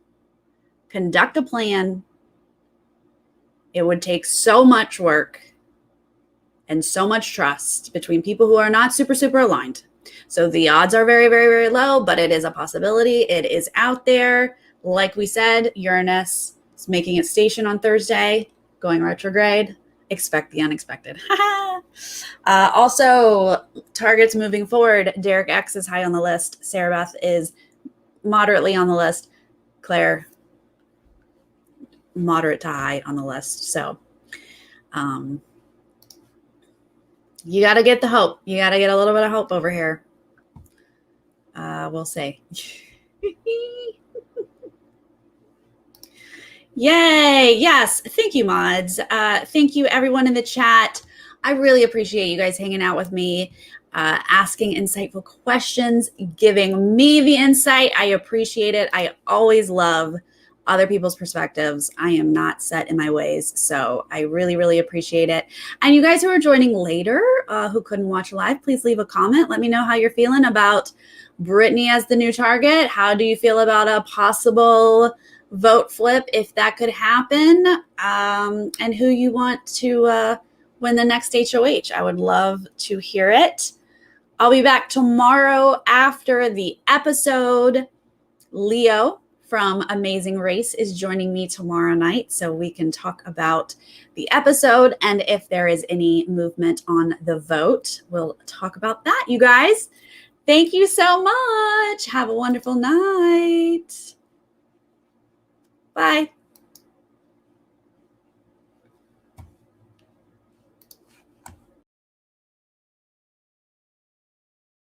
conduct a plan. It would take so much work and so much trust between people who are not super, super aligned. So the odds are very, very, very low, but it is a possibility. It is out there. Like we said, Uranus is making its station on Thursday, going retrograde. Expect the unexpected. Also, targets moving forward. Derek X is high on the list. Sarah Beth is moderately on the list. Claire, moderate to high on the list. So, you got to get the hope. You got to get a little bit of hope over here. We'll see. Yay. Yes. Thank you, mods. Thank you, everyone in the chat. I really appreciate you guys hanging out with me, asking insightful questions, giving me the insight. I appreciate it. I always love other people's perspectives. I am not set in my ways, so I really, really appreciate it. And you guys who are joining later, who couldn't watch live, please leave a comment. Let me know how you're feeling about Brittany as the new target. How do you feel about a possible vote flip, if that could happen, and who you want to win the next HOH? I would love to hear it. I'll be back tomorrow after the episode. Leo from Amazing Race is joining me tomorrow night, so we can talk about the episode, and if there is any movement on the vote, we'll talk about that, you guys. Thank you so much. Have a wonderful night. Bye.